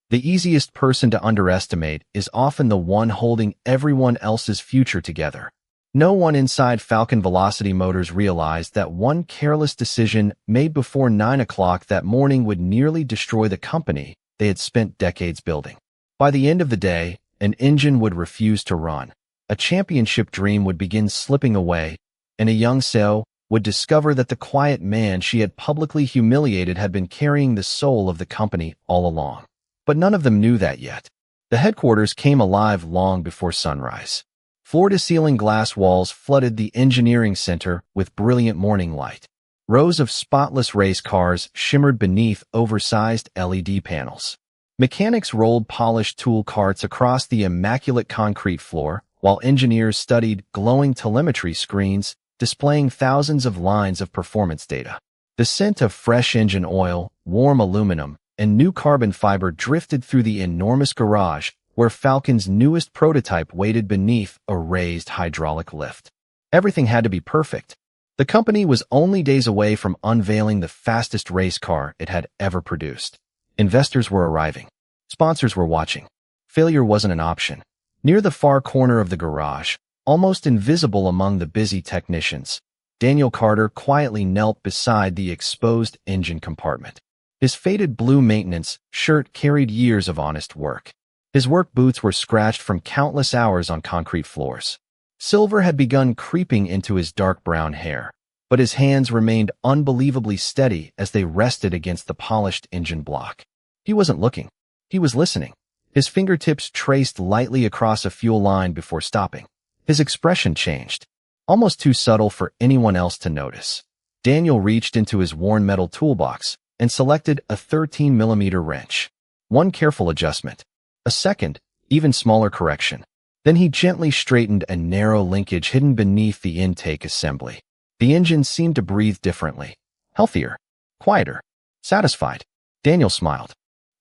The easiest person to underestimate is often the one holding everyone else's future together. No one inside Falcon Velocity Motors realized that one careless decision made before 9 o'clock that morning would nearly destroy the company they had spent decades building. By the end of the day, an engine would refuse to run, a championship dream would begin slipping away, and a young Seo would discover that the quiet man she had publicly humiliated had been carrying the soul of the company all along. But none of them knew that yet. The headquarters came alive long before sunrise. Floor-to-ceiling glass walls flooded the engineering center with brilliant morning light. Rows of spotless race cars shimmered beneath oversized LED panels. Mechanics rolled polished tool carts across the immaculate concrete floor, while engineers studied glowing telemetry screens displaying thousands of lines of performance data. The scent of fresh engine oil, warm aluminum, and new carbon fiber drifted through the enormous garage where Falcon's newest prototype waited beneath a raised hydraulic lift. Everything had to be perfect. The company was only days away from unveiling the fastest race car it had ever produced. Investors were arriving. Sponsors were watching. Failure wasn't an option. Near the far corner of the garage, almost invisible among the busy technicians, Daniel Carter quietly knelt beside the exposed engine compartment. His faded blue maintenance shirt carried years of honest work. His work boots were scratched from countless hours on concrete floors. Silver had begun creeping into his dark brown hair, but his hands remained unbelievably steady as they rested against the polished engine block. He wasn't looking. He was listening. His fingertips traced lightly across a fuel line before stopping. His expression changed, almost too subtle for anyone else to notice. Daniel reached into his worn metal toolbox and selected a 13mm wrench. One careful adjustment. A second, even smaller correction. Then he gently straightened a narrow linkage hidden beneath the intake assembly. The engine seemed to breathe differently. Healthier. Quieter. Satisfied. Daniel smiled.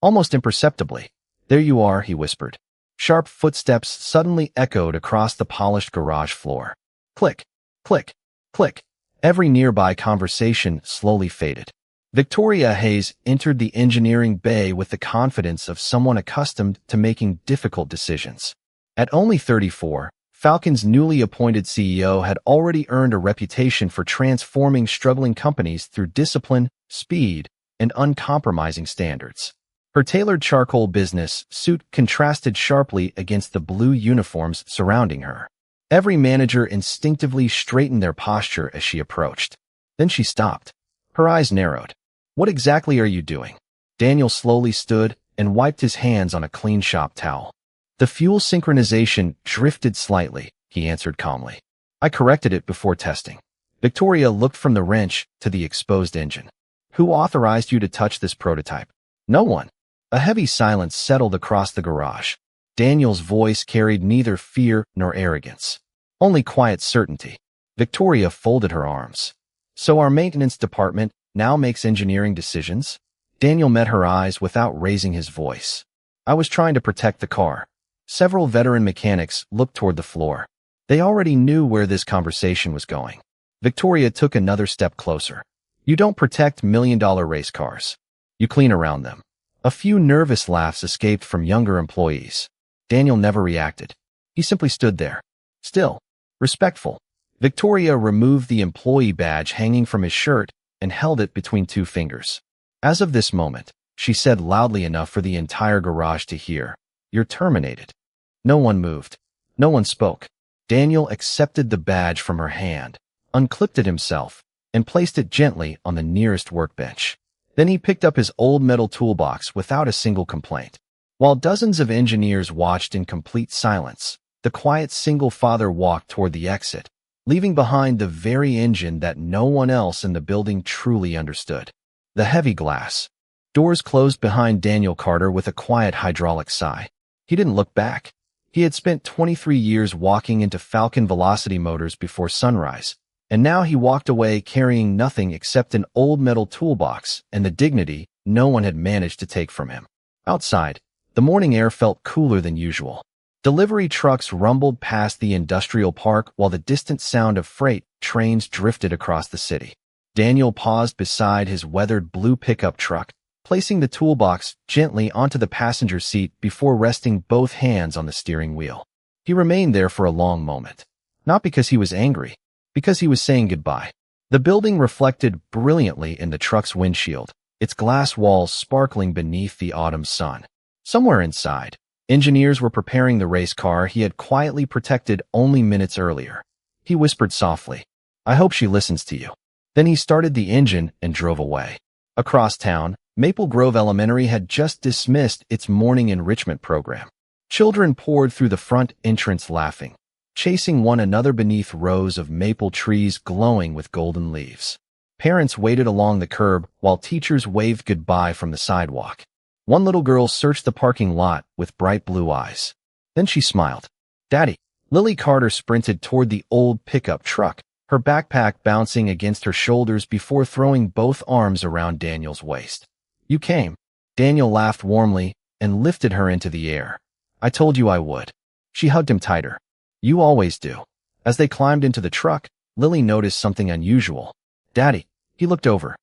Almost imperceptibly. "There you are," he whispered. Sharp footsteps suddenly echoed across the polished garage floor. Click, click, click. Every nearby conversation slowly faded. Victoria Hayes entered the engineering bay with the confidence of someone accustomed to making difficult decisions. At only 34, Falcon's newly appointed CEO had already earned a reputation for transforming struggling companies through discipline, speed, and uncompromising standards. Her tailored charcoal business suit contrasted sharply against the blue uniforms surrounding her. Every manager instinctively straightened their posture as she approached. Then she stopped. Her eyes narrowed. "What exactly are you doing?" Daniel slowly stood and wiped his hands on a clean shop towel. "The fuel synchronization drifted slightly," he answered calmly. "I corrected it before testing." Victoria looked from the wrench to the exposed engine. "Who authorized you to touch this prototype?" "No one." A heavy silence settled across the garage. Daniel's voice carried neither fear nor arrogance, only quiet certainty. Victoria folded her arms. "So our maintenance department now makes engineering decisions?" Daniel met her eyes without raising his voice. "I was trying to protect the car." Several veteran mechanics looked toward the floor. They already knew where this conversation was going. Victoria took another step closer. "You don't protect million-dollar race cars. You clean around them." A few nervous laughs escaped from younger employees. Daniel never reacted. He simply stood there, still, respectful. Victoria removed the employee badge hanging from his shirt and held it between two fingers. "As of this moment," she said loudly enough for the entire garage to hear, "you're terminated." No one moved. No one spoke. Daniel accepted the badge from her hand, unclipped it himself, and placed it gently on the nearest workbench. Then he picked up his old metal toolbox without a single complaint. While dozens of engineers watched in complete silence, the quiet single father walked toward the exit, leaving behind the very engine that no one else in the building truly understood. The heavy glass. Doors closed behind Daniel Carter with a quiet hydraulic sigh. He didn't look back. He had spent 23 years walking into Falcon Velocity Motors before sunrise, and now he walked away carrying nothing except an old metal toolbox and the dignity no one had managed to take from him. Outside, the morning air felt cooler than usual. Delivery trucks rumbled past the industrial park while the distant sound of freight trains drifted across the city. Daniel paused beside his weathered blue pickup truck, placing the toolbox gently onto the passenger seat before resting both hands on the steering wheel. He remained there for a long moment. Not because he was angry, because he was saying goodbye. The building reflected brilliantly in the truck's windshield, its glass walls sparkling beneath the autumn sun. Somewhere inside, engineers were preparing the race car he had quietly protected only minutes earlier. He whispered softly, "I hope she listens to you." Then he started the engine and drove away. Across town, Maple Grove Elementary had just dismissed its morning enrichment program. Children poured through the front entrance laughing, chasing one another beneath rows of maple trees glowing with golden leaves. Parents waited along the curb while teachers waved goodbye from the sidewalk. One little girl searched the parking lot with bright blue eyes. Then she smiled. "Daddy." Lily Carter sprinted toward the old pickup truck, her backpack bouncing against her shoulders before throwing both arms around Daniel's waist. "You came." Daniel laughed warmly and lifted her into the air. "I told you I would." She hugged him tighter. "You always do." As they climbed into the truck, Lily noticed something unusual. "Daddy." He looked over.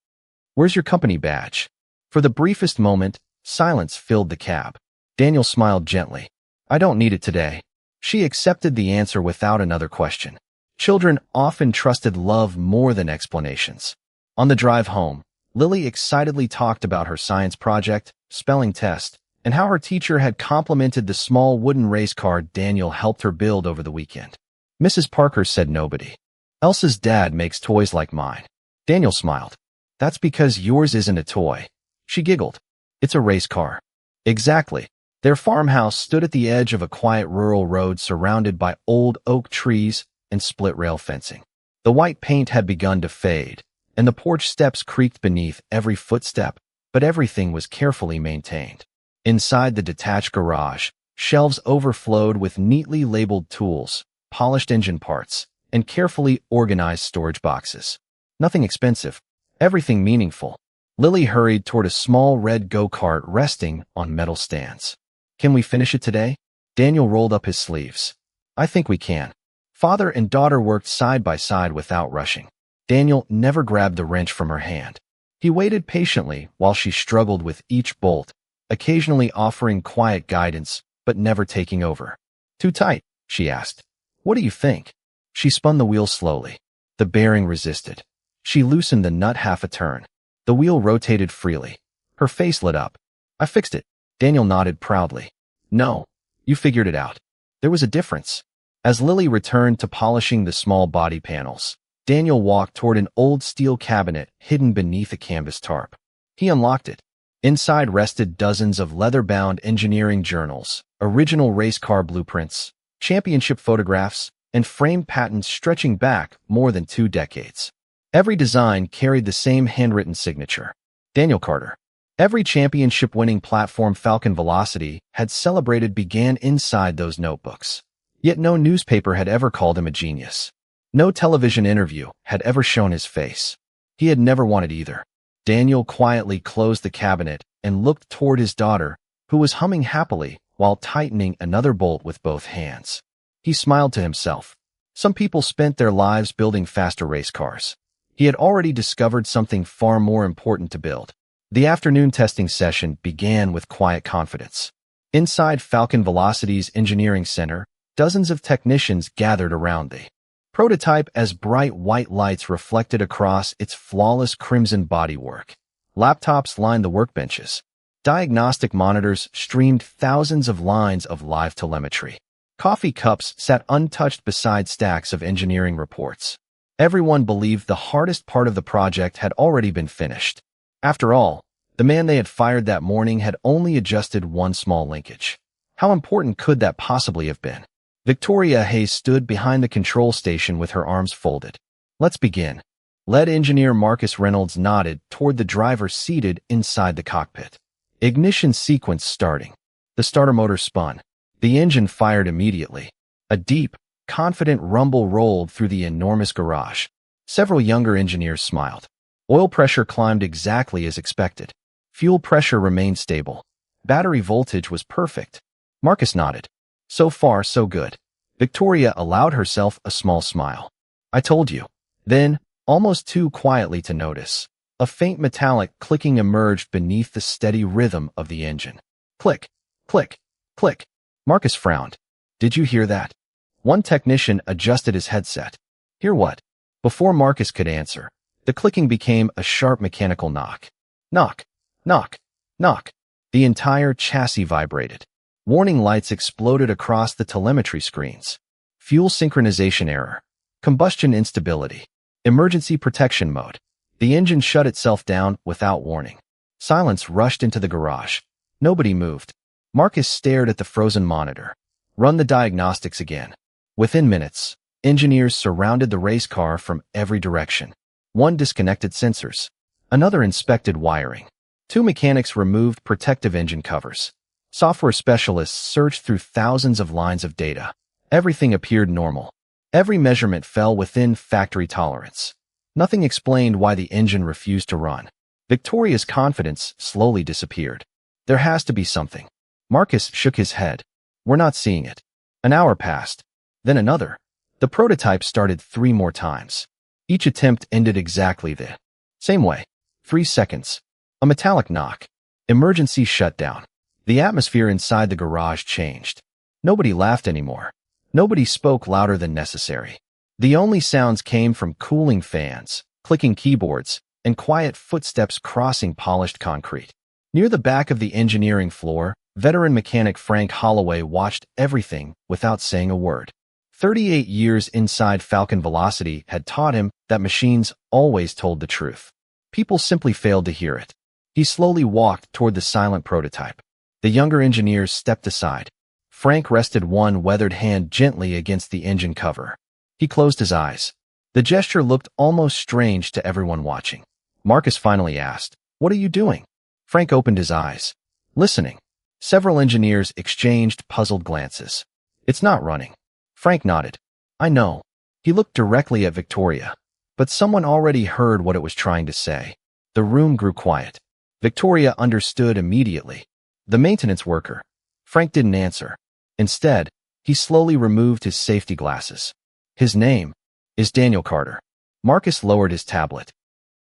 "Where's your company badge?" For the briefest moment, silence filled the cab. Daniel smiled gently. "I don't need it today." She accepted the answer without another question. Children often trusted love more than explanations. On the drive home, Lily excitedly talked about her science project, spelling test, and how her teacher had complimented the small wooden race car Daniel helped her build over the weekend. Mrs. Parker said nobody. "Elsa's dad makes toys like mine." Daniel smiled. "That's because yours isn't a toy." She giggled. "It's a race car." Exactly. Their farmhouse stood at the edge of a quiet rural road surrounded by old oak trees and split-rail fencing. The white paint had begun to fade, and the porch steps creaked beneath every footstep, but everything was carefully maintained. Inside the detached garage, shelves overflowed with neatly labeled tools, polished engine parts, and carefully organized storage boxes. Nothing expensive, everything meaningful. Lily hurried toward a small red go-kart resting on metal stands. "Can we finish it today?" Daniel rolled up his sleeves. "I think we can." Father and daughter worked side by side without rushing. Daniel never grabbed the wrench from her hand. He waited patiently while she struggled with each bolt, occasionally offering quiet guidance, but never taking over. "Too tight?" she asked. "What do you think?" She spun the wheel slowly. The bearing resisted. She loosened the nut half a turn. The wheel rotated freely. Her face lit up. "I fixed it." Daniel nodded proudly. "No, you figured it out." There was a difference. As Lily returned to polishing the small body panels, Daniel walked toward an old steel cabinet hidden beneath a canvas tarp. He unlocked it. Inside rested dozens of leather-bound engineering journals, original race car blueprints, championship photographs, and framed patents stretching back more than 2 decades. Every design carried the same handwritten signature. Daniel Carter. Every championship-winning platform Falcon Velocity had celebrated began inside those notebooks. Yet no newspaper had ever called him a genius. No television interview had ever shown his face. He had never wanted either. Daniel quietly closed the cabinet and looked toward his daughter, who was humming happily while tightening another bolt with both hands. He smiled to himself. Some people spent their lives building faster race cars. He had already discovered something far more important to build. The afternoon testing session began with quiet confidence. Inside Falcon Velocity's engineering center, dozens of technicians gathered around the prototype as bright white lights reflected across its flawless crimson bodywork. Laptops lined the workbenches. Diagnostic monitors streamed thousands of lines of live telemetry. Coffee cups sat untouched beside stacks of engineering reports. Everyone believed the hardest part of the project had already been finished. After all, the man they had fired that morning had only adjusted one small linkage. How important could that possibly have been? Victoria Hayes stood behind the control station with her arms folded. "Let's begin." Lead engineer Marcus Reynolds nodded toward the driver seated inside the cockpit. Ignition sequence starting. The starter motor spun. The engine fired immediately. A deep, confident rumble rolled through the enormous garage. Several younger engineers smiled. Oil pressure climbed exactly as expected. Fuel pressure remained stable. Battery voltage was perfect. Marcus nodded. So far, so good. Victoria allowed herself a small smile. "I told you." Then, almost too quietly to notice, A faint metallic clicking emerged beneath the steady rhythm of the engine. Click, click, click. Marcus frowned. Did you hear that? One technician adjusted his headset. Hear what? Before Marcus could answer, the clicking became a sharp mechanical knock. Knock, knock, knock. The entire chassis vibrated. Warning lights exploded across the telemetry screens. Fuel synchronization error. Combustion instability. Emergency protection mode. The engine shut itself down without warning. Silence rushed into the garage. Nobody moved. Marcus stared at the frozen monitor. Run the diagnostics again. Within minutes, engineers surrounded the race car from every direction. One disconnected sensors. Another inspected wiring. Two mechanics removed protective engine covers. Software specialists searched through thousands of lines of data. Everything appeared normal. Every measurement fell within factory tolerance. Nothing explained why the engine refused to run. Victoria's confidence slowly disappeared. There has to be something. Marcus shook his head. We're not seeing it. An hour passed. Then another. The prototype started 3 more times. Each attempt ended exactly the same way. 3 seconds. A metallic knock. Emergency shutdown. The atmosphere inside the garage changed. Nobody laughed anymore. Nobody spoke louder than necessary. The only sounds came from cooling fans, clicking keyboards, and quiet footsteps crossing polished concrete. Near the back of the engineering floor, veteran mechanic Frank Holloway watched everything without saying a word. 38 years inside Falcon Velocity had taught him that machines always told the truth. People simply failed to hear it. He slowly walked toward the silent prototype. The younger engineers stepped aside. Frank rested one weathered hand gently against the engine cover. He closed his eyes. The gesture looked almost strange to everyone watching. Marcus finally asked, "What are you doing?" Frank opened his eyes. "Listening." Several engineers exchanged puzzled glances. "It's not running." Frank nodded. "I know." He looked directly at Victoria. But someone already heard what it was trying to say. The room grew quiet. Victoria understood immediately. The maintenance worker. Frank didn't answer. Instead, he slowly removed his safety glasses. His name is Daniel Carter. Marcus lowered his tablet.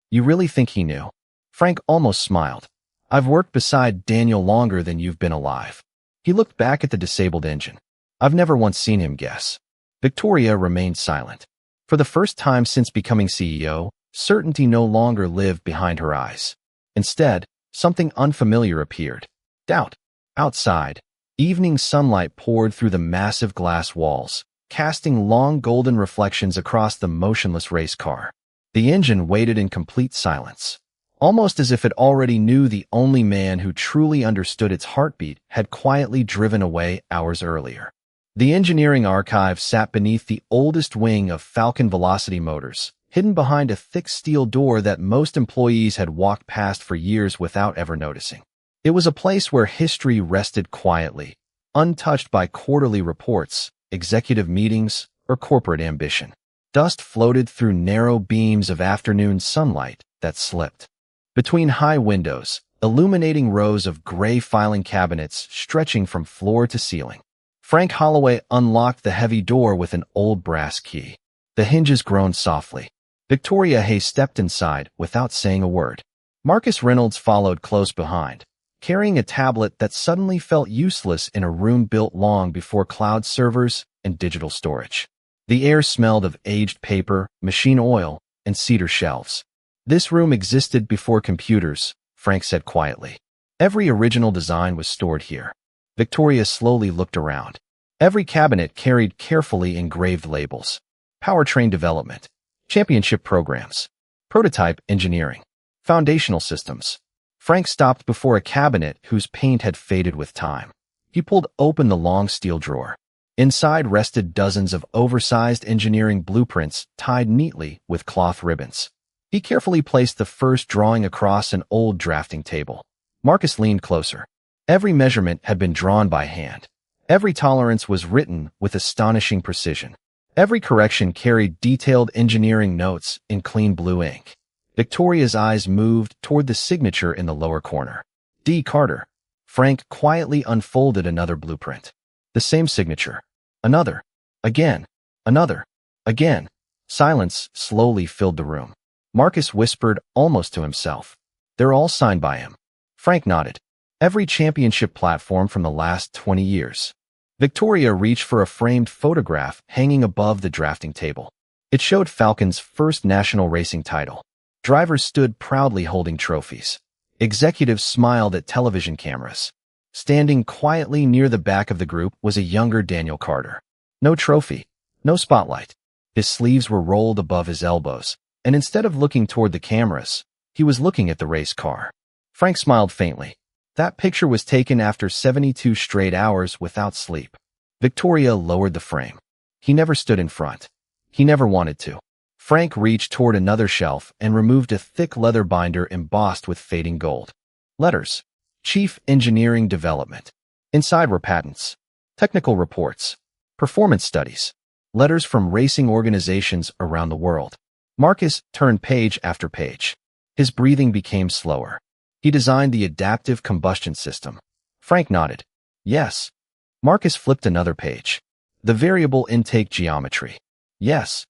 "You really think he knew?" Frank almost smiled. "I've worked beside Daniel longer than you've been alive." He looked back at the disabled engine. "I've never once seen him guess." Victoria remained silent. For the first time since becoming CEO, certainty no longer lived behind her eyes. Instead, something unfamiliar appeared. Doubt. Outside, evening sunlight poured through the massive glass walls, casting long golden reflections across the motionless race car. The engine waited in complete silence, almost as if it already knew the only man who truly understood its heartbeat had quietly driven away hours earlier. The engineering archive sat beneath the oldest wing of Falcon Velocity Motors, hidden behind a thick steel door that most employees had walked past for years without ever noticing. It was a place where history rested quietly, untouched by quarterly reports, executive meetings, or corporate ambition. Dust floated through narrow beams of afternoon sunlight that slipped between high windows, illuminating rows of gray filing cabinets stretching from floor to ceiling. Frank Holloway unlocked the heavy door with an old brass key. The hinges groaned softly. Victoria Hay stepped inside without saying a word. Marcus Reynolds followed close behind, carrying a tablet that suddenly felt useless in a room built long before cloud servers and digital storage. The air smelled of aged paper, machine oil, and cedar shelves. "This room existed before computers," Frank said quietly. "Every original design was stored here." Victoria slowly looked around. Every cabinet carried carefully engraved labels. Powertrain development, championship programs, prototype engineering, foundational systems. Frank stopped before a cabinet whose paint had faded with time. He pulled open the long steel drawer. Inside rested dozens of oversized engineering blueprints tied neatly with cloth ribbons. He carefully placed the first drawing across an old drafting table. Marcus leaned closer. Every measurement had been drawn by hand. Every tolerance was written with astonishing precision. Every correction carried detailed engineering notes in clean blue ink. Victoria's eyes moved toward the signature in the lower corner. D. Carter. Frank quietly unfolded another blueprint. The same signature. Another. Again. Another. Again. Silence slowly filled the room. Marcus whispered almost to himself. They're all signed by him. Frank nodded. Every championship platform from the last 20 years. Victoria reached for a framed photograph hanging above the drafting table. It showed Falcon's first national racing title. Drivers stood proudly holding trophies. Executives smiled at television cameras. Standing quietly near the back of the group was a younger Daniel Carter. No trophy, no spotlight. His sleeves were rolled above his elbows, and instead of looking toward the cameras, he was looking at the race car. Frank smiled faintly. That picture was taken after 72 straight hours without sleep. Victoria lowered the frame. He never stood in front. He never wanted to. Frank reached toward another shelf and removed a thick leather binder embossed with fading gold. Letters. Chief Engineering Development. Inside were patents, technical reports, performance studies, letters from racing organizations around the world. Marcus turned page after page. His breathing became slower. He designed the adaptive combustion system. Frank nodded. Yes. Marcus flipped another page. The variable intake geometry. Yes.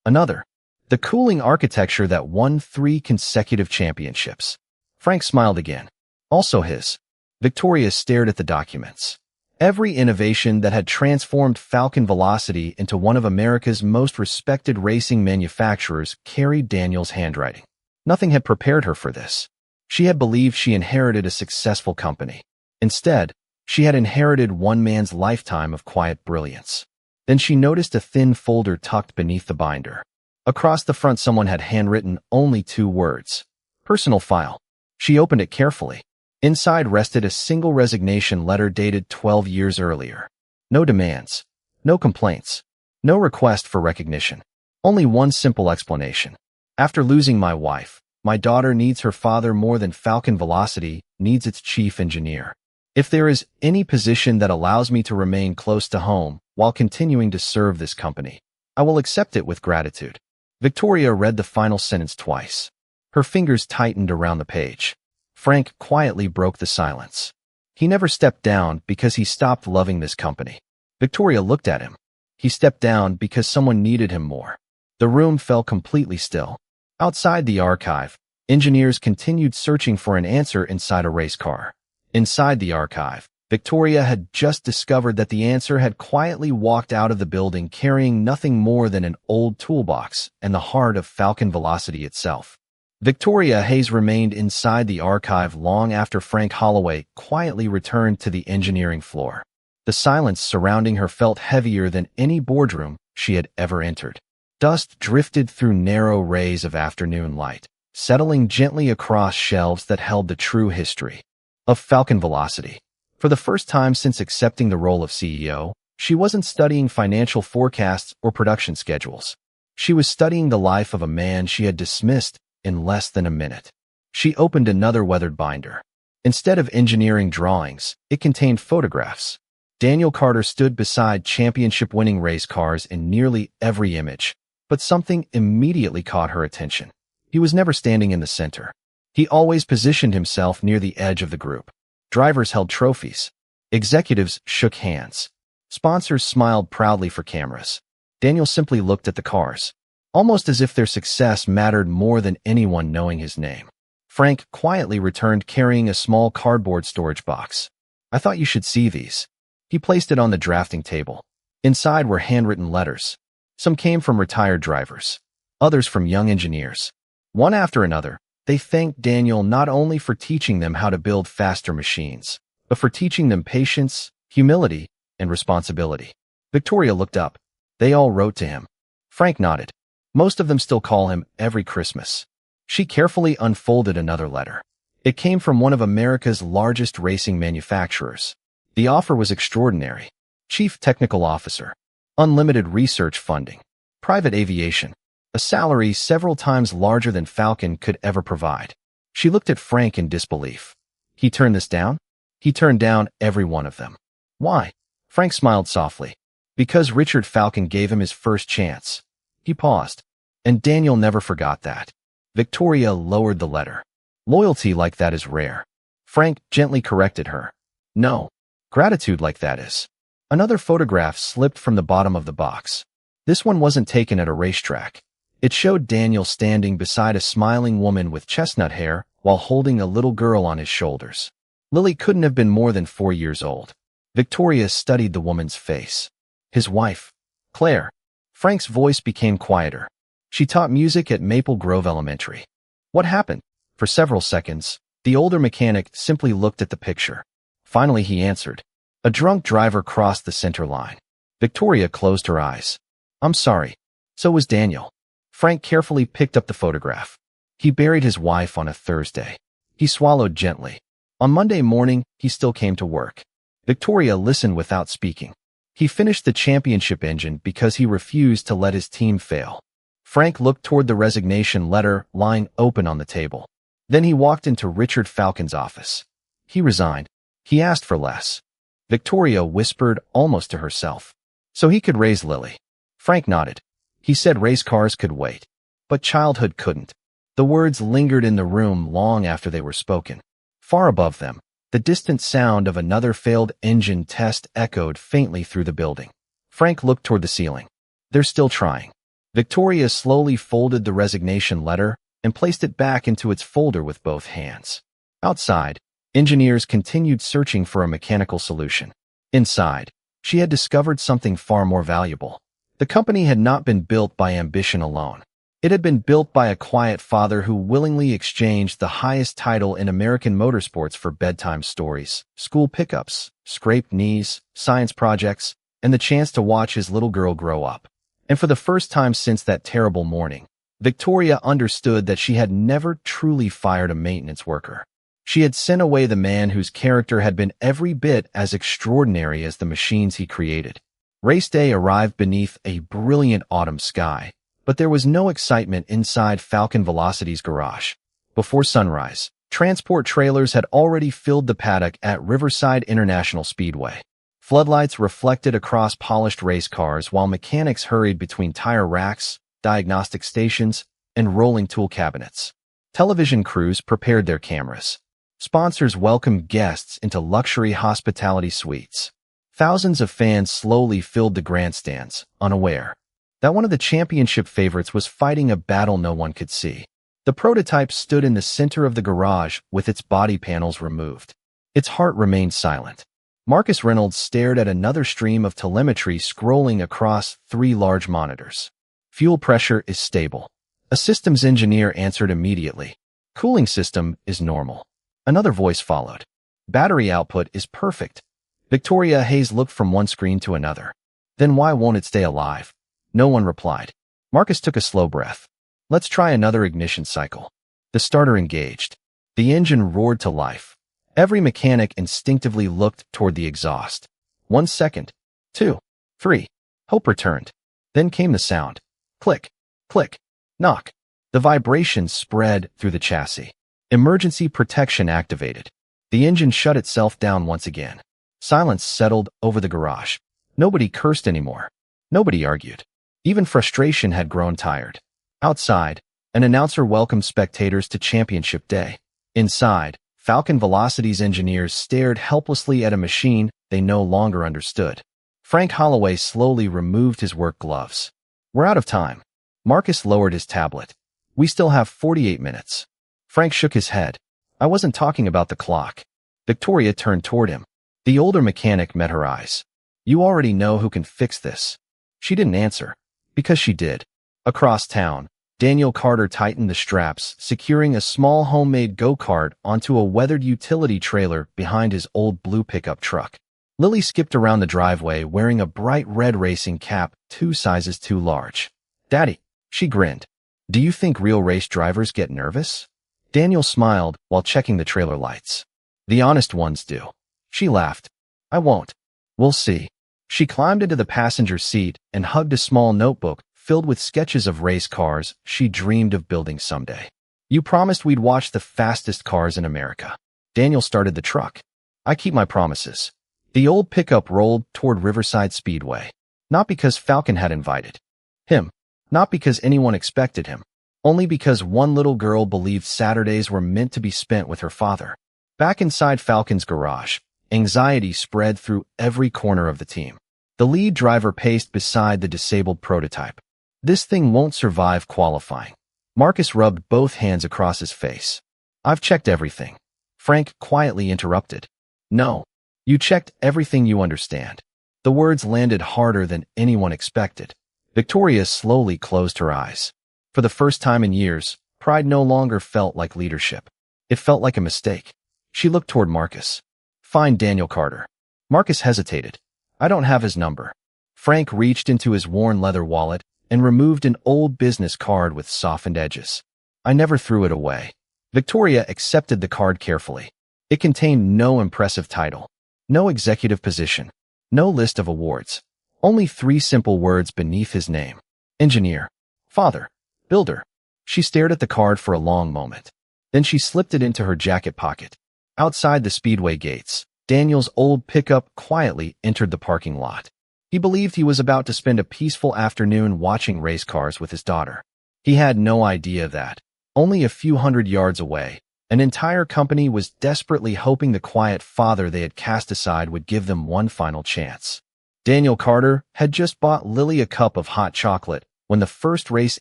Another. The cooling architecture that won 3 consecutive championships. Frank smiled again. Also his. Victoria stared at the documents. Every innovation that had transformed Falcon Velocity into one of America's most respected racing manufacturers carried Daniel's handwriting. Nothing had prepared her for this. She had believed she inherited a successful company. Instead, she had inherited one man's lifetime of quiet brilliance. Then she noticed a thin folder tucked beneath the binder. Across the front, someone had handwritten only 2 words. Personal file. She opened it carefully. Inside rested a single resignation letter dated 12 years earlier. No demands. No complaints. No request for recognition. Only one simple explanation. After losing my wife, my daughter needs her father more than Falcon Velocity needs its chief engineer. If there is any position that allows me to remain close to home while continuing to serve this company, I will accept it with gratitude. Victoria read the final sentence twice. Her fingers tightened around the page. Frank quietly broke the silence. He never stepped down because he stopped loving this company. Victoria looked at him. He stepped down because someone needed him more. The room fell completely still. Outside the archive, engineers continued searching for an answer inside a race car. Inside the archive, Victoria had just discovered that the answer had quietly walked out of the building carrying nothing more than an old toolbox and the heart of Falcon Velocity itself. Victoria Hayes remained inside the archive long after Frank Holloway quietly returned to the engineering floor. The silence surrounding her felt heavier than any boardroom she had ever entered. Dust drifted through narrow rays of afternoon light, settling gently across shelves that held the true history of Falcon Velocity. For the first time since accepting the role of CEO, she wasn't studying financial forecasts or production schedules. She was studying the life of a man she had dismissed in less than a minute. She opened another weathered binder. Instead of engineering drawings, it contained photographs. Daniel Carter stood beside championship-winning race cars in nearly every image, but something immediately caught her attention. He was never standing in the center. He always positioned himself near the edge of the group. Drivers held trophies. Executives shook hands. Sponsors smiled proudly for cameras. Daniel simply looked at the cars, almost as if their success mattered more than anyone knowing his name. Frank quietly returned carrying a small cardboard storage box. I thought you should see these. He placed it on the drafting table. Inside were handwritten letters. Some came from retired drivers, others from young engineers. One after another, they thanked Daniel not only for teaching them how to build faster machines, but for teaching them patience, humility, and responsibility. Victoria looked up. They all wrote to him. Frank nodded. Most of them still call him every Christmas. She carefully unfolded another letter. It came from one of America's largest racing manufacturers. The offer was extraordinary. Chief Technical Officer, unlimited research funding, private aviation, a salary several times larger than Falcon could ever provide. She looked at Frank in disbelief. He turned this down? He turned down every one of them. Why? Frank smiled softly. Because Richard Falcon gave him his first chance. He paused. And Daniel never forgot that. Victoria lowered the letter. Loyalty like that is rare. Frank gently corrected her. No. Gratitude like that is. Another photograph slipped from the bottom of the box. This one wasn't taken at a racetrack. It showed Daniel standing beside a smiling woman with chestnut hair while holding a little girl on his shoulders. Lily couldn't have been more than 4 years old. Victoria studied the woman's face. His wife, Claire. Frank's voice became quieter. She taught music at Maple Grove Elementary. What happened? For several seconds, the older mechanic simply looked at the picture. Finally, he answered. A drunk driver crossed the center line. Victoria closed her eyes. I'm sorry. So was Daniel. Frank carefully picked up the photograph. He buried his wife on a Thursday. He swallowed gently. On Monday morning, he still came to work. Victoria listened without speaking. He finished the championship engine because he refused to let his team fail. Frank looked toward the resignation letter lying open on the table. Then he walked into Richard Falcon's office. He resigned. He asked for less. Victoria whispered almost to herself. So he could raise Lily. Frank nodded. He said race cars could wait. But childhood couldn't. The words lingered in the room long after they were spoken. Far above them, the distant sound of another failed engine test echoed faintly through the building. Frank looked toward the ceiling. They're still trying. Victoria slowly folded the resignation letter and placed it back into its folder with both hands. Outside, engineers continued searching for a mechanical solution. Inside, she had discovered something far more valuable. The company had not been built by ambition alone. It had been built by a quiet father who willingly exchanged the highest title in American motorsports for bedtime stories, school pickups, scraped knees, science projects, and the chance to watch his little girl grow up. And for the first time since that terrible morning, Victoria understood that she had never truly fired a maintenance worker. She had sent away the man whose character had been every bit as extraordinary as the machines he created. Race day arrived beneath a brilliant autumn sky, but there was no excitement inside Falcon Velocity's garage. Before sunrise, transport trailers had already filled the paddock at Riverside International Speedway. Floodlights reflected across polished race cars while mechanics hurried between tire racks, diagnostic stations, and rolling tool cabinets. Television crews prepared their cameras. Sponsors welcomed guests into luxury hospitality suites. Thousands of fans slowly filled the grandstands, unaware that one of the championship favorites was fighting a battle no one could see. The prototype stood in the center of the garage with its body panels removed. Its heart remained silent. Marcus Reynolds stared at another stream of telemetry scrolling across 3 large monitors. Fuel pressure is stable. A systems engineer answered immediately. Cooling system is normal. Another voice followed. Battery output is perfect. Victoria Hayes looked from one screen to another. Then why won't it stay alive? No one replied. Marcus took a slow breath. Let's try another ignition cycle. The starter engaged. The engine roared to life. Every mechanic instinctively looked toward the exhaust. 1 second. 2. 3. Hope returned. Then came the sound. Click. Click. Knock. The vibrations spread through the chassis. Emergency protection activated. The engine shut itself down once again. Silence settled over the garage. Nobody cursed anymore. Nobody argued. Even frustration had grown tired. Outside, an announcer welcomed spectators to championship day. Inside, Falcon Velocity's engineers stared helplessly at a machine they no longer understood. Frank Holloway slowly removed his work gloves. We're out of time. Marcus lowered his tablet. We still have 48 minutes. Frank shook his head. I wasn't talking about the clock. Victoria turned toward him. The older mechanic met her eyes. You already know who can fix this. She didn't answer. Because she did. Across town, Daniel Carter tightened the straps, securing a small homemade go-kart onto a weathered utility trailer behind his old blue pickup truck. Lily skipped around the driveway wearing a bright red racing cap 2 sizes too large. Daddy, she grinned. Do you think real race drivers get nervous? Daniel smiled while checking the trailer lights. The honest ones do. She laughed. I won't. We'll see. She climbed into the passenger seat and hugged a small notebook filled with sketches of race cars she dreamed of building someday. You promised we'd watch the fastest cars in America. Daniel started the truck. I keep my promises. The old pickup rolled toward Riverside Speedway. Not because Falcon had invited him. Not because anyone expected him. Only because one little girl believed Saturdays were meant to be spent with her father. Back inside Falcon's garage, anxiety spread through every corner of the team. The lead driver paced beside the disabled prototype. This thing won't survive qualifying. Marcus rubbed both hands across his face. I've checked everything. Frank quietly interrupted. No. You checked everything, you understand. The words landed harder than anyone expected. Victoria slowly closed her eyes. For the first time in years, pride no longer felt like leadership. It felt like a mistake. She looked toward Marcus. Find Daniel Carter. Marcus hesitated. I don't have his number. Frank reached into his worn leather wallet and removed an old business card with softened edges. I never threw it away. Victoria accepted the card carefully. It contained no impressive title, no executive position, no list of awards. Only 3 simple words beneath his name. Engineer. Father. Builder. She stared at the card for a long moment. Then she slipped it into her jacket pocket. Outside the speedway gates, Daniel's old pickup quietly entered the parking lot. He believed he was about to spend a peaceful afternoon watching race cars with his daughter. He had no idea that, only a few hundred yards away, an entire company was desperately hoping the quiet father they had cast aside would give them one final chance. Daniel Carter had just bought Lily a cup of hot chocolate when the first race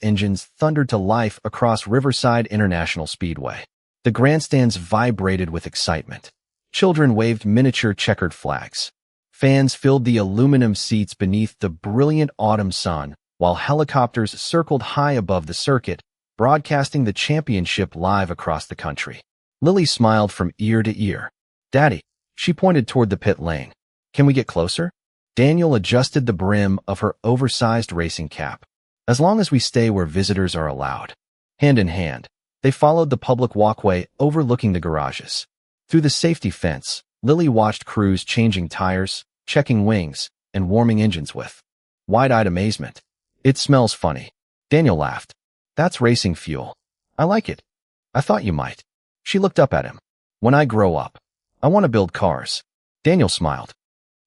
engines thundered to life across Riverside International Speedway. The grandstands vibrated with excitement. Children waved miniature checkered flags. Fans filled the aluminum seats beneath the brilliant autumn sun, while helicopters circled high above the circuit, broadcasting the championship live across the country. Lily smiled from ear to ear. Daddy, she pointed toward the pit lane. Can we get closer? Daniel adjusted the brim of her oversized racing cap. As long as we stay where visitors are allowed. Hand in hand, they followed the public walkway overlooking the garages. Through the safety fence, Lily watched crews changing tires, checking wings, and warming engines with wide-eyed amazement. It smells funny. Daniel laughed. That's racing fuel. I like it. I thought you might. She looked up at him. When I grow up, I want to build cars. Daniel smiled.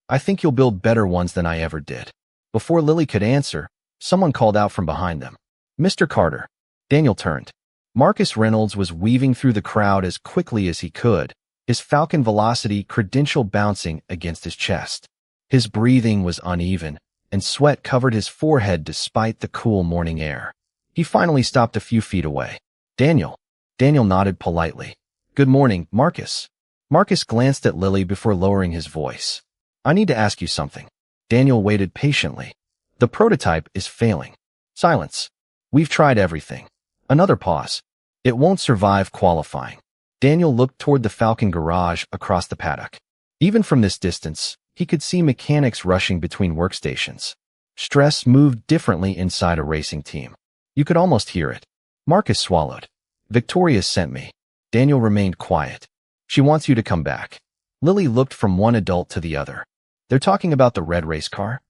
I think you'll build better ones than I ever did. Before Lily could answer, someone called out from behind them. Mr. Carter. Daniel turned. Marcus Reynolds was weaving through the crowd as quickly as he could, his Falcon Velocity credential bouncing against his chest. His breathing was uneven, and sweat covered his forehead despite the cool morning air. He finally stopped a few feet away. Daniel. Daniel nodded politely. Good morning, Marcus. Marcus glanced at Lily before lowering his voice. I need to ask you something. Daniel waited patiently. The prototype is failing. Silence. We've tried everything. Another pause. It won't survive qualifying. Daniel looked toward the Falcon garage across the paddock. Even from this distance, he could see mechanics rushing between workstations. Stress moved differently inside a racing team. You could almost hear it. Marcus swallowed. Victoria sent me. Daniel remained quiet. She wants you to come back. Lily looked from one adult to the other. They're talking about the red race car?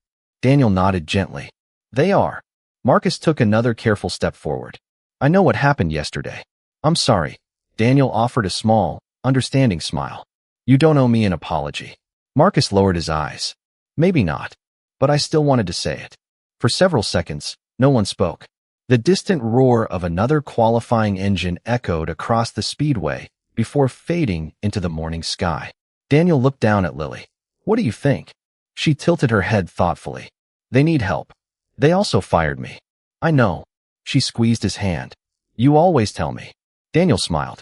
Daniel nodded gently. They are. Marcus took another careful step forward. I know what happened yesterday. I'm sorry. Daniel offered a small, understanding smile. You don't owe me an apology. Marcus lowered his eyes. Maybe not. But I still wanted to say it. For several seconds, no one spoke. The distant roar of another qualifying engine echoed across the speedway before fading into the morning sky. Daniel looked down at Lily. What do you think? She tilted her head thoughtfully. They need help. They also fired me. I know. She squeezed his hand. You always tell me. Daniel smiled.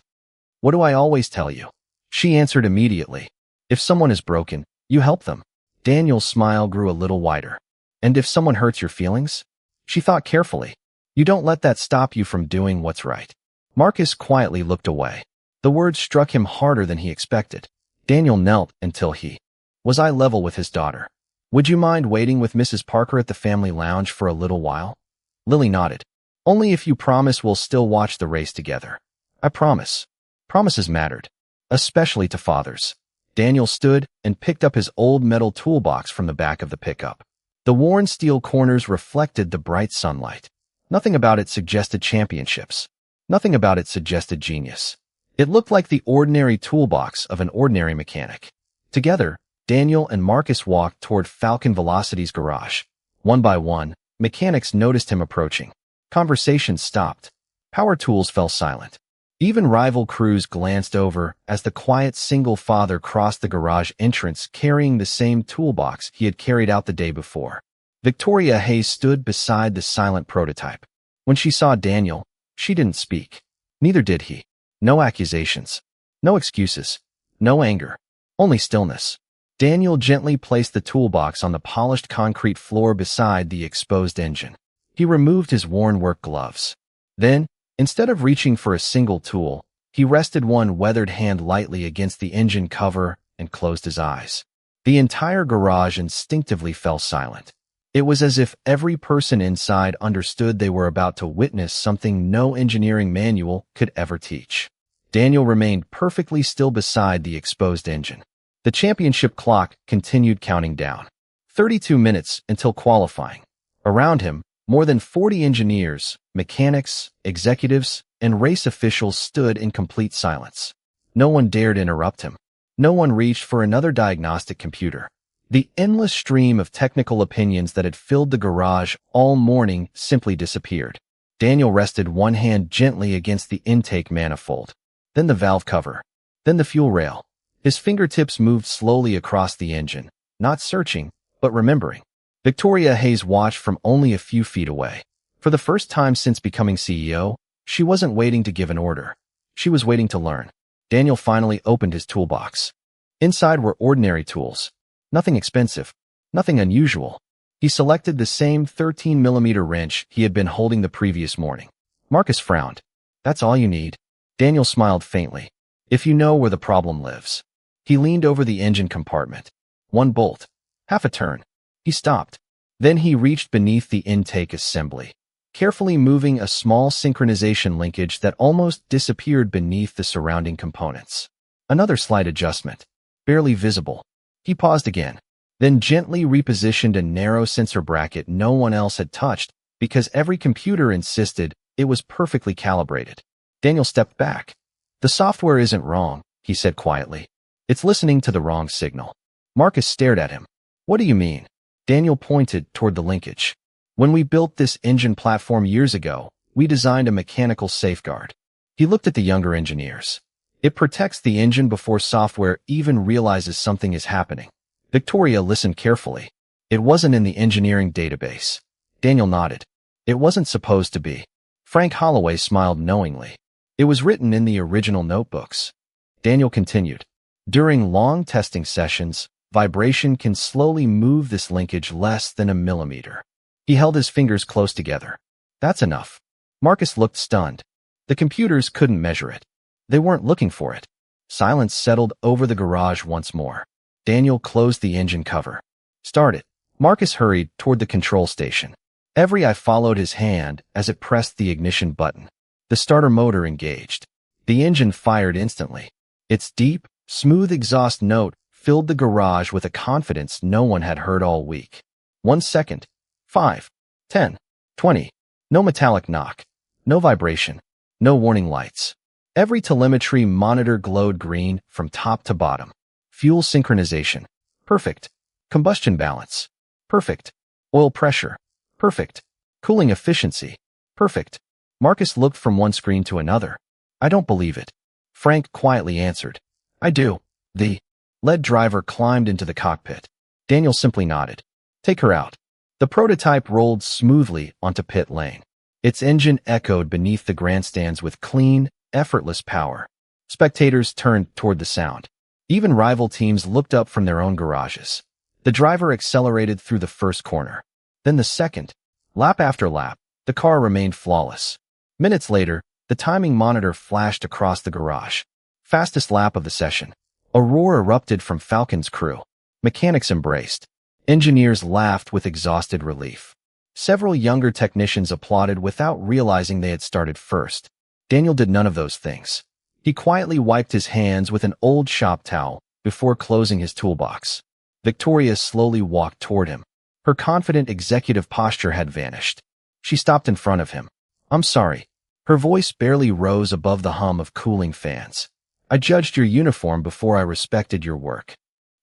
What do I always tell you? She answered immediately. If someone is broken, you help them. Daniel's smile grew a little wider. And if someone hurts your feelings? She thought carefully. You don't let that stop you from doing what's right. Marcus quietly looked away. The words struck him harder than he expected. Daniel knelt until he was eye level with his daughter. Would you mind waiting with Mrs. Parker at the family lounge for a little while? Lily nodded. Only if you promise we'll still watch the race together. I promise. Promises mattered, especially to fathers. Daniel stood and picked up his old metal toolbox from the back of the pickup. The worn steel corners reflected the bright sunlight. Nothing about it suggested championships. Nothing about it suggested genius. It looked like the ordinary toolbox of an ordinary mechanic. Together, Daniel and Marcus walked toward Falcon Velocity's garage. One by one, mechanics noticed him approaching. Conversations stopped. Power tools fell silent. Even rival crews glanced over as the quiet single father crossed the garage entrance carrying the same toolbox he had carried out the day before. Victoria Hayes stood beside the silent prototype. When she saw Daniel, she didn't speak. Neither did he. No accusations. No excuses. No anger. Only stillness. Daniel gently placed the toolbox on the polished concrete floor beside the exposed engine. He removed his worn work gloves. Then, instead of reaching for a single tool, he rested one weathered hand lightly against the engine cover and closed his eyes. The entire garage instinctively fell silent. It was as if every person inside understood they were about to witness something no engineering manual could ever teach. Daniel remained perfectly still beside the exposed engine. The championship clock continued counting down. 32 minutes until qualifying. Around him, more than 40 engineers, mechanics, executives, and race officials stood in complete silence. No one dared interrupt him. No one reached for another diagnostic computer. The endless stream of technical opinions that had filled the garage all morning simply disappeared. Daniel rested one hand gently against the intake manifold, then the valve cover, then the fuel rail. His fingertips moved slowly across the engine, not searching, but remembering. Victoria Hayes watched from only a few feet away. For the first time since becoming CEO, she wasn't waiting to give an order. She was waiting to learn. Daniel finally opened his toolbox. Inside were ordinary tools. Nothing expensive. Nothing unusual. He selected the same 13mm wrench he had been holding the previous morning. Marcus frowned. That's all you need. Daniel smiled faintly. If you know where the problem lives. He leaned over the engine compartment. One bolt. Half a turn. He stopped. Then he reached beneath the intake assembly, carefully moving a small synchronization linkage that almost disappeared beneath the surrounding components. Another slight adjustment. Barely visible. He paused again, then gently repositioned a narrow sensor bracket no one else had touched because every computer insisted it was perfectly calibrated. Daniel stepped back. The software isn't wrong, he said quietly. It's listening to the wrong signal. Marcus stared at him. What do you mean? Daniel pointed toward the linkage. When we built this engine platform years ago, we designed a mechanical safeguard. He looked at the younger engineers. It protects the engine before software even realizes something is happening. Victoria listened carefully. It wasn't in the engineering database. Daniel nodded. It wasn't supposed to be. Frank Holloway smiled knowingly. It was written in the original notebooks. Daniel continued. During long testing sessions, vibration can slowly move this linkage less than a millimeter. He held his fingers close together. That's enough. Marcus looked stunned. The computers couldn't measure it. They weren't looking for it. Silence settled over the garage once more. Daniel closed the engine cover. Start it. Marcus hurried toward the control station. Every eye followed his hand as it pressed the ignition button. The starter motor engaged. The engine fired instantly. Its deep, smooth exhaust note filled the garage with a confidence no one had heard all week. 1 second. 5. 10. 20. No metallic knock. No vibration. No warning lights. Every telemetry monitor glowed green from top to bottom. Fuel synchronization. Perfect. Combustion balance. Perfect. Oil pressure. Perfect. Cooling efficiency. Perfect. Marcus looked from one screen to another. I don't believe it. Frank quietly answered. I do. The lead driver climbed into the cockpit. Daniel simply nodded. Take her out. The prototype rolled smoothly onto pit lane. Its engine echoed beneath the grandstands with clean, effortless power. Spectators turned toward the sound. Even rival teams looked up from their own garages. The driver accelerated through the first corner. Then the second. Lap after lap, the car remained flawless. Minutes later, the timing monitor flashed across the garage. Fastest lap of the session. A roar erupted from Falcon's crew. Mechanics embraced. Engineers laughed with exhausted relief. Several younger technicians applauded without realizing they had started first. Daniel did none of those things. He quietly wiped his hands with an old shop towel before closing his toolbox. Victoria slowly walked toward him. Her confident executive posture had vanished. She stopped in front of him. I'm sorry. Her voice barely rose above the hum of cooling fans. I judged your uniform before I respected your work.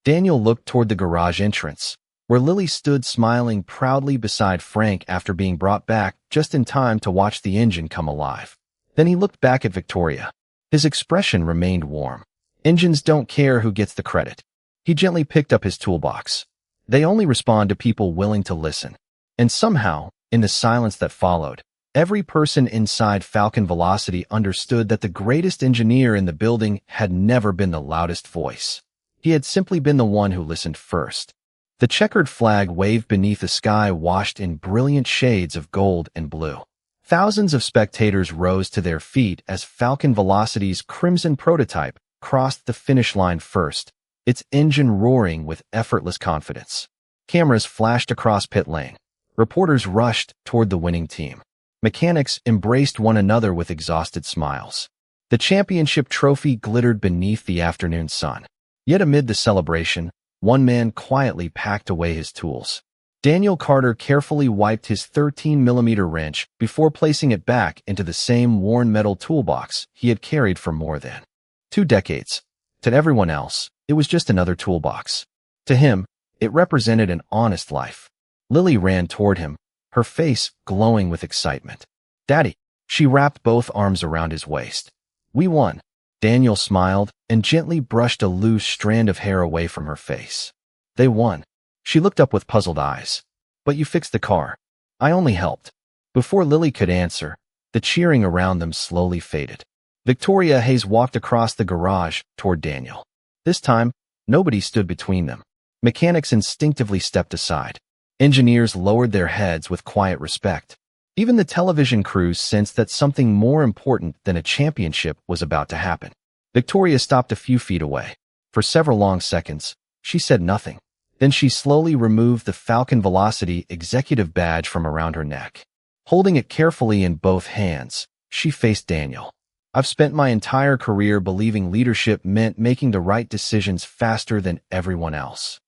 Daniel looked toward the garage entrance, where Lily stood smiling proudly beside Frank after being brought back just in time to watch the engine come alive. Then he looked back at Victoria. His expression remained warm. Engines don't care who gets the credit. He gently picked up his toolbox. They only respond to people willing to listen. And somehow, in the silence that followed, every person inside Falcon Velocity understood that the greatest engineer in the building had never been the loudest voice. He had simply been the one who listened first. The checkered flag waved beneath a sky washed in brilliant shades of gold and blue. Thousands of spectators rose to their feet as Falcon Velocity's crimson prototype crossed the finish line first, its engine roaring with effortless confidence. Cameras flashed across pit lane. Reporters rushed toward the winning team. Mechanics embraced one another with exhausted smiles. The championship trophy glittered beneath the afternoon sun. Yet amid the celebration, one man quietly packed away his tools. Daniel Carter carefully wiped his 13mm wrench before placing it back into the same worn metal toolbox he had carried for more than 2 decades. To everyone else, it was just another toolbox. To him, it represented an honest life. Lily ran toward him, her face glowing with excitement. "Daddy!" She wrapped both arms around his waist. "We won." Daniel smiled and gently brushed a loose strand of hair away from her face. "They won." She looked up with puzzled eyes. "But you fixed the car." "I only helped." Before Lily could answer, the cheering around them slowly faded. Victoria Hayes walked across the garage toward Daniel. This time, nobody stood between them. Mechanics instinctively stepped aside. Engineers lowered their heads with quiet respect. Even the television crews sensed that something more important than a championship was about to happen. Victoria stopped a few feet away. For several long seconds, she said nothing. Then she slowly removed the Falcon Velocity executive badge from around her neck. Holding it carefully in both hands, she faced Daniel. "I've spent my entire career believing leadership meant making the right decisions faster than everyone else."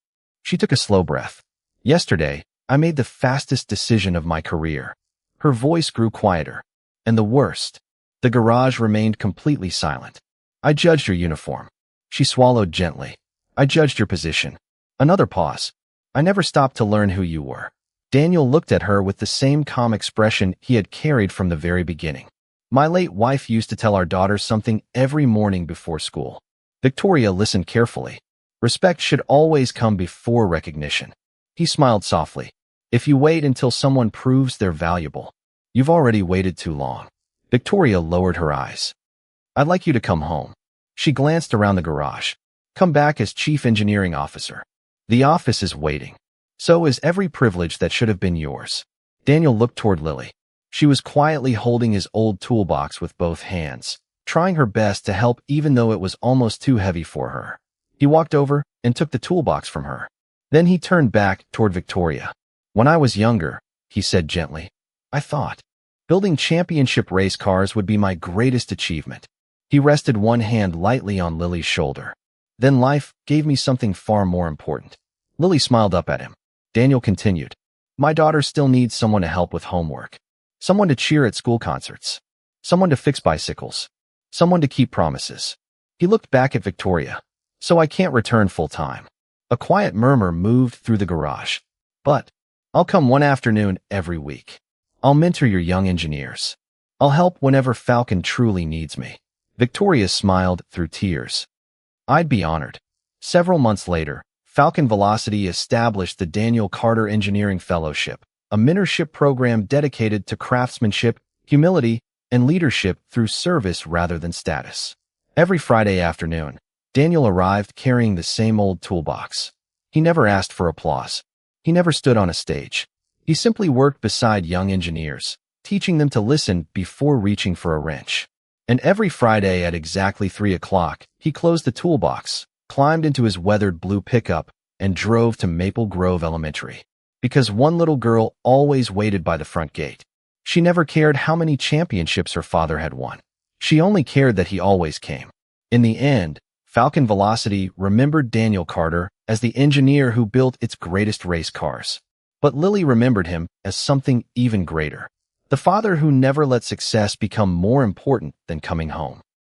She took a slow breath. "Yesterday, I made the fastest decision of my career." Her voice grew quieter. "And the worst." The garage remained completely silent. "I judged your uniform." She swallowed gently. "I judged your position." Another pause. "I never stopped to learn who you were." Daniel looked at her with the same calm expression he had carried from the very beginning. "My late wife used to tell our daughter something every morning before school." Victoria listened carefully. "Respect should always come before recognition." He smiled softly. "If you wait until someone proves they're valuable, you've already waited too long." Victoria lowered her eyes. "I'd like you to come home." She glanced around the garage. "Come back as chief engineering officer. The office is waiting. So is every privilege that should have been yours." Daniel looked toward Lily. She was quietly holding his old toolbox with both hands, trying her best to help even though it was almost too heavy for her. He walked over and took the toolbox from her. Then he turned back toward Victoria. "When I was younger," he said gently, "I thought building championship race cars would be my greatest achievement." He rested one hand lightly on Lily's shoulder. "Then life gave me something far more important." Lily smiled up at him. Daniel continued, "My daughter still needs someone to help with homework, someone to cheer at school concerts, someone to fix bicycles, someone to keep promises." He looked back at Victoria. "So I can't return full-time." A quiet murmur moved through the garage. "But I'll come one afternoon every week. I'll mentor your young engineers. I'll help whenever Falcon truly needs me." Victoria smiled through tears. "I'd be honored." Several months later, Falcon Velocity established the Daniel Carter Engineering Fellowship, a mentorship program dedicated to craftsmanship, humility, and leadership through service rather than status. Every Friday afternoon, Daniel arrived carrying the same old toolbox. He never asked for applause. He never stood on a stage. He simply worked beside young engineers, teaching them to listen before reaching for a wrench. And every Friday at exactly 3 o'clock, he closed the toolbox, climbed into his weathered blue pickup, and drove to Maple Grove Elementary. Because one little girl always waited by the front gate. She never cared how many championships her father had won. She only cared that he always came. In the end, Falcon Velocity remembered Daniel Carter as the engineer who built its greatest race cars. But Lily remembered him as something even greater. The father who never let success become more important than coming home.